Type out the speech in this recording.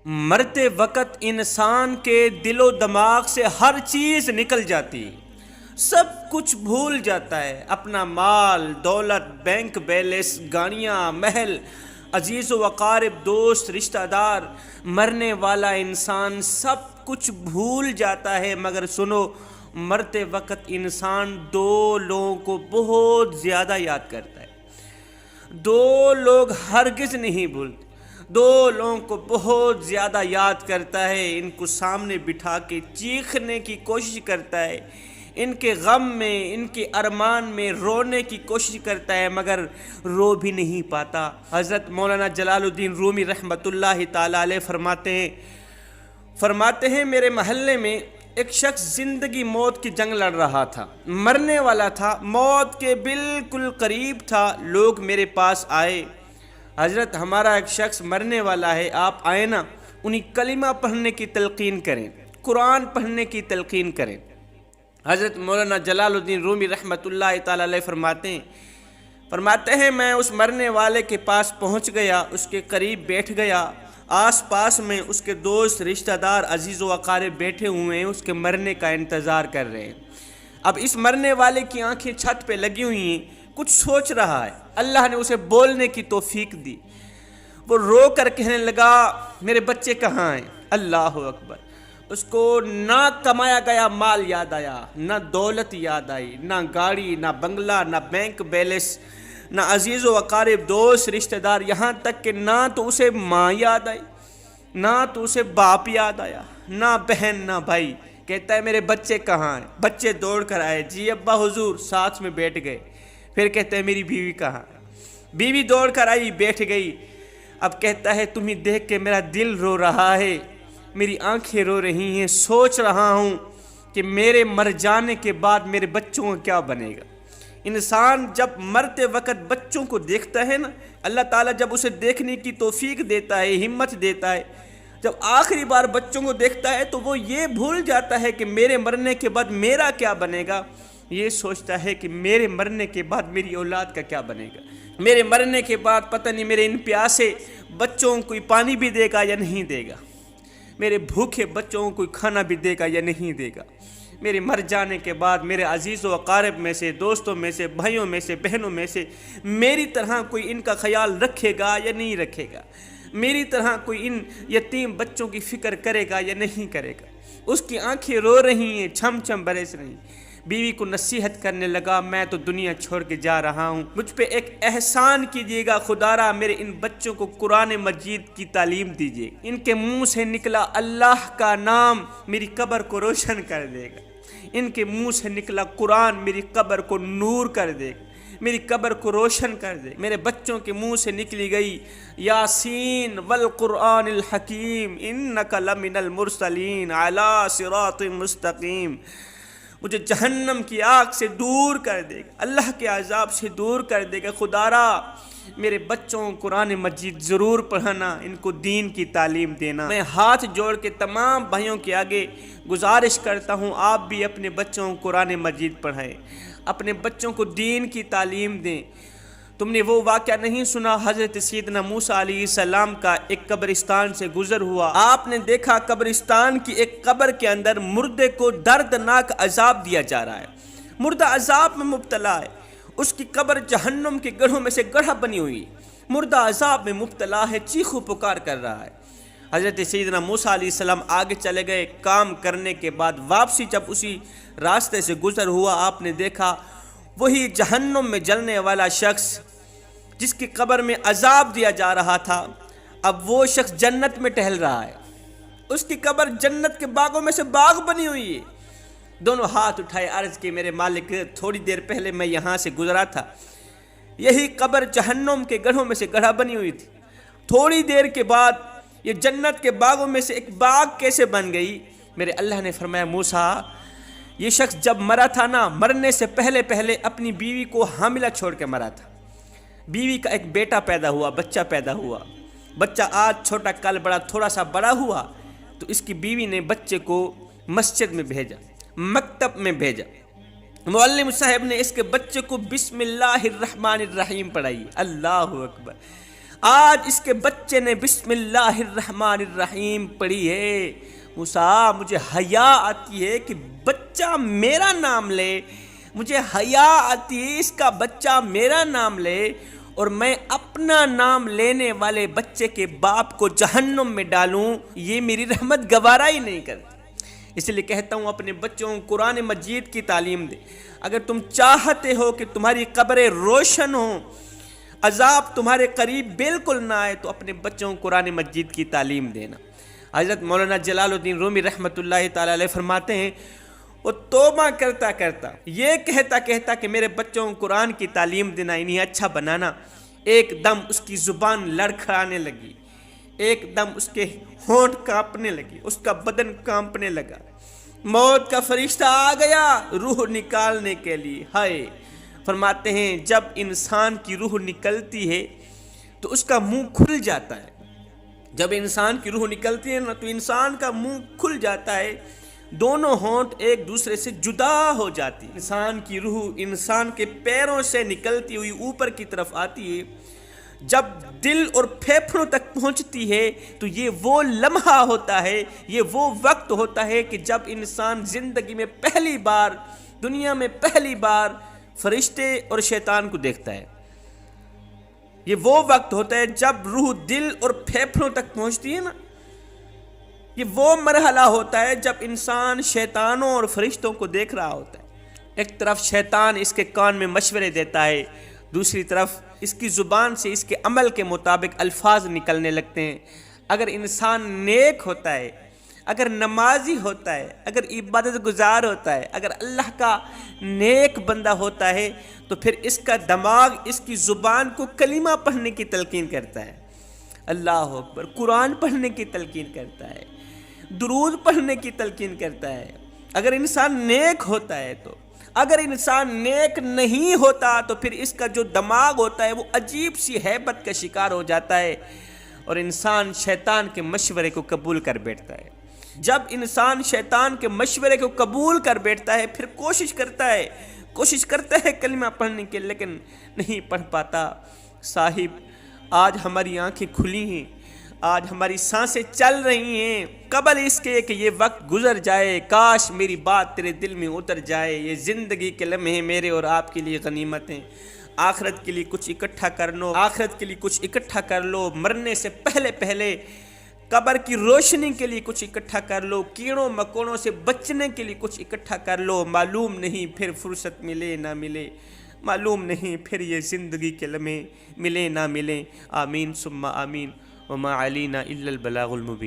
مرتے وقت انسان کے دل و دماغ سے ہر چیز نکل جاتی، سب کچھ بھول جاتا ہے، اپنا مال دولت، بینک بیلنس، گاڑیاں، محل، عزیز و اقارب، دوست، رشتہ دار۔ مرنے والا انسان سب کچھ بھول جاتا ہے، مگر سنو، مرتے وقت انسان دو لوگوں کو بہت زیادہ یاد کرتا ہے۔ دو لوگ ہرگز نہیں بھولتے، دو لوگوں کو بہت زیادہ یاد کرتا ہے، ان کو سامنے بٹھا کے چیخنے کی کوشش کرتا ہے، ان کے غم میں، ان کے ارمان میں رونے کی کوشش کرتا ہے، مگر رو بھی نہیں پاتا۔ حضرت مولانا جلال الدین رومی رحمۃ اللہ تعالی علیہ فرماتے ہیں میرے محلے میں ایک شخص زندگی موت کی جنگ لڑ رہا تھا، مرنے والا تھا، موت کے بالکل قریب تھا۔ لوگ میرے پاس آئے، حضرت ہمارا ایک شخص مرنے والا ہے، آپ آئے نا، انہیں کلمہ پڑھنے کی تلقین کریں، قرآن پڑھنے کی تلقین کریں۔ حضرت مولانا جلال الدین رومی رحمۃ اللہ تعالی علیہ فرماتے ہیں میں اس مرنے والے کے پاس پہنچ گیا، اس کے قریب بیٹھ گیا، آس پاس میں اس کے دوست، رشتہ دار، عزیز و اقارب بیٹھے ہوئے ہیں، اس کے مرنے کا انتظار کر رہے ہیں۔ اب اس مرنے والے کی آنکھیں چھت پہ لگی ہوئی ہیں، کچھ سوچ رہا ہے، اللہ نے اسے بولنے کی توفیق دی۔ وہ رو کر کہنے لگا میرے بچے کہاں ہیں؟ اللہ اکبر! اس کو نہ کمایا گیا مال یاد آیا، نہ دولت یاد آئی، نہ گاڑی، نہ بنگلہ، نہ بینک بیلنس، نہ عزیز و اقارب، دوست، رشتہ دار، یہاں تک کہ نہ تو اسے ماں یاد آئی، نہ تو اسے باپ یاد آیا، نہ بہن، نہ بھائی۔ کہتا ہے میرے بچے کہاں ہیں؟ بچے دوڑ کر آئے، جی ابا حضور، ساتھ میں بیٹھ گئے۔ پھر کہتا ہے میری بیوی کہاں؟ بیوی دوڑ کر آئی، بیٹھ گئی۔ اب کہتا ہے تمہیں دیکھ کے میرا دل رو رہا ہے، میری آنکھیں رو رہی ہیں، سوچ رہا ہوں کہ میرے مر جانے کے بعد میرے بچوں کا کیا بنے گا۔ انسان جب مرتے وقت بچوں کو دیکھتا ہے نا، اللہ تعالیٰ جب اسے دیکھنے کی توفیق دیتا ہے، ہمت دیتا ہے، جب آخری بار بچوں کو دیکھتا ہے تو وہ یہ بھول جاتا ہے کہ میرے مرنے کے بعد میرا کیا بنے گا، یہ سوچتا ہے کہ میرے مرنے کے بعد میری اولاد کا کیا بنے گا، میرے مرنے کے بعد پتہ نہیں میرے ان پیاسے بچوں کو کوئی پانی بھی دے گا یا نہیں دے گا، میرے بھوکے بچوں کو کوئی کھانا بھی دے گا یا نہیں دے گا، میرے مر جانے کے بعد میرے عزیز و اقارب میں سے، دوستوں میں سے، بھائیوں میں سے، بہنوں میں سے میری طرح کوئی ان کا خیال رکھے گا یا نہیں رکھے گا، میری طرح کوئی ان یتیم بچوں کی فکر کرے گا یا نہیں کرے گا۔ اس کی آنکھیں رو رہی ہیں، چھم چھم برس رہی ہیں۔ بیوی کو نصیحت کرنے لگا میں تو دنیا چھوڑ کے جا رہا ہوں، مجھ پہ ایک احسان کیجیے گا خدارا، میرے ان بچوں کو قرآن مجید کی تعلیم دیجیے، ان کے منہ سے نکلا اللہ کا نام میری قبر کو روشن کر دے گا، ان کے منہ سے نکلا قرآن میری قبر کو نور کر دے گا، میری قبر کو روشن کر دے۔ میرے بچوں کے منہ سے نکلی گئی یاسین والقرآن الحکیم انک لمن المرسلین علی صراط مستقیم، مجھے جہنم کی آگ سے دور کر دے گا، اللہ کے عذاب سے دور کر دے گا۔ خدارا میرے بچوں کو قرآن مجید ضرور پڑھانا، ان کو دین کی تعلیم دینا۔ میں ہاتھ جوڑ کے تمام بھائیوں کے آگے گزارش کرتا ہوں آپ بھی اپنے بچوں کو قرآن مجید پڑھائیں، اپنے بچوں کو دین کی تعلیم دیں۔ تم نے وہ واقعہ نہیں سنا حضرت سیدنا موسیٰ علیہ السلام کا ایک قبرستان سے گزر ہوا، آپ نے دیکھا قبرستان کی ایک قبر کے اندر مردے کو دردناک عذاب دیا جا رہا ہے، مردہ عذاب میں مبتلا ہے، اس کی قبر جہنم کے گڑھوں میں سے گڑھا بنی ہوئی، مردہ عذاب میں مبتلا ہے، چیخ و پکار کر رہا ہے۔ حضرت سیدنا موسیٰ علیہ السلام آگے چلے گئے، کام کرنے کے بعد واپسی جب اسی راستے سے گزر ہوا، آپ نے دیکھا وہی جہنم میں جلنے والا شخص جس کی قبر میں عذاب دیا جا رہا تھا، اب وہ شخص جنت میں ٹہل رہا ہے، اس کی قبر جنت کے باغوں میں سے باغ بنی ہوئی ہے۔ دونوں ہاتھ اٹھائے، عرض کی میرے مالک تھوڑی دیر پہلے میں یہاں سے گزرا تھا، یہی قبر جہنم کے گڑھوں میں سے گڑھا بنی ہوئی تھی، تھوڑی دیر کے بعد یہ جنت کے باغوں میں سے ایک باغ کیسے بن گئی؟ میرے اللہ نے فرمایا موسیٰ یہ شخص جب مرا تھا نا، مرنے سے پہلے پہلے اپنی بیوی کو حاملہ چھوڑ کے مرا تھا، بیوی کا ایک بیٹا پیدا ہوا، بچہ پیدا ہوا، بچہ آج چھوٹا کل بڑا، تھوڑا سا بڑا ہوا تو اس کی بیوی نے بچے کو مسجد میں بھیجا، مکتب میں بھیجا، معلم صاحب نے اس کے بچے کو بسم اللہ الرحمن الرحیم پڑھائی، اللہ اکبر۔ آج اس کے بچے نے بسم اللہ الرحمن الرحیم پڑھی ہے۔ موسیٰ مجھے حیا آتی ہے کہ بچہ میرا نام لے، مجھے حیا آتی ہے اس کا بچہ میرا نام لے، اور میں اپنا نام لینے والے بچے کے باپ کو جہنم میں ڈالوں، یہ میری رحمت گوارا ہی نہیں کرتی۔ اس لیے کہتا ہوں اپنے بچوں کو قرآن مجید کی تعلیم دے۔ اگر تم چاہتے ہو کہ تمہاری قبریں روشن ہوں، عذاب تمہارے قریب بالکل نہ آئے، تو اپنے بچوں کو قرآن مجید کی تعلیم دینا۔ حضرت مولانا جلال الدین رومی رحمۃ اللہ تعالی علیہ فرماتے ہیں، وہ توبہ کرتا کرتا یہ کہتا کہ میرے بچوں کو قرآن کی تعلیم دینا، انہیں اچھا بنانا، ایک دم اس کی زبان لڑکھڑانے لگی، ایک دم اس کے ہونٹ کانپنے لگی، اس کا بدن کانپنے لگا، موت کا فرشتہ آ گیا روح نکالنے کے لیے۔ ہائے، فرماتے ہیں جب انسان کی روح نکلتی ہے تو اس کا منہ کھل جاتا ہے، جب انسان کی روح نکلتی ہے نا تو انسان کا منہ کھل جاتا ہے، دونوں ہونٹ ایک دوسرے سے جدا ہو جاتی۔ انسان کی روح انسان کے پیروں سے نکلتی ہوئی اوپر کی طرف آتی ہے، جب دل اور پھیپھڑوں تک پہنچتی ہے تو یہ وہ لمحہ ہوتا ہے، یہ وہ وقت ہوتا ہے کہ جب انسان زندگی میں پہلی بار، دنیا میں پہلی بار فرشتے اور شیطان کو دیکھتا ہے۔ یہ وہ وقت ہوتا ہے جب روح دل اور پھیپھڑوں تک پہنچتی ہے نا، یہ وہ مرحلہ ہوتا ہے جب انسان شیطانوں اور فرشتوں کو دیکھ رہا ہوتا ہے۔ ایک طرف شیطان اس کے کان میں مشورے دیتا ہے، دوسری طرف اس کی زبان سے اس کے عمل کے مطابق الفاظ نکلنے لگتے ہیں۔ اگر انسان نیک ہوتا ہے، اگر نمازی ہوتا ہے، اگر عبادت گزار ہوتا ہے، اگر اللہ کا نیک بندہ ہوتا ہے، تو پھر اس کا دماغ اس کی زبان کو کلمہ پڑھنے کی تلقین کرتا ہے، اللہ اکبر، قرآن پڑھنے کی تلقین کرتا ہے، درود پڑھنے کی تلقین کرتا ہے۔ اگر انسان نیک ہوتا ہے تو، اگر انسان نیک نہیں ہوتا تو پھر اس کا جو دماغ ہوتا ہے وہ عجیب سی ہیبت کا شکار ہو جاتا ہے اور انسان شیطان کے مشورے کو قبول کر بیٹھتا ہے۔ جب انسان شیطان کے مشورے کو قبول کر بیٹھتا ہے پھر کوشش کرتا ہے کلمہ پڑھنے کے، لیکن نہیں پڑھ پاتا۔ صاحب آج ہماری آنکھیں کھلی ہیں، آج ہماری سانسیں چل رہی ہیں، قبل اس کے کہ یہ وقت گزر جائے، کاش میری بات تیرے دل میں اتر جائے۔ یہ زندگی کے لمحے میرے اور آپ کے لیے غنیمت ہیں، آخرت کے لیے کچھ اکٹھا کر لو، آخرت کے لیے کچھ اکٹھا کر لو، مرنے سے پہلے قبر کی روشنی کے لیے کچھ اکٹھا کر لو، کیڑوں مکوڑوں سے بچنے کے لیے کچھ اکٹھا کر لو، معلوم نہیں پھر فرصت ملے نہ ملے، معلوم نہیں پھر یہ زندگی کے لمحے ملے نہ ملے۔ آمین ثم آمین، وما علینا الا البلاغ المبین۔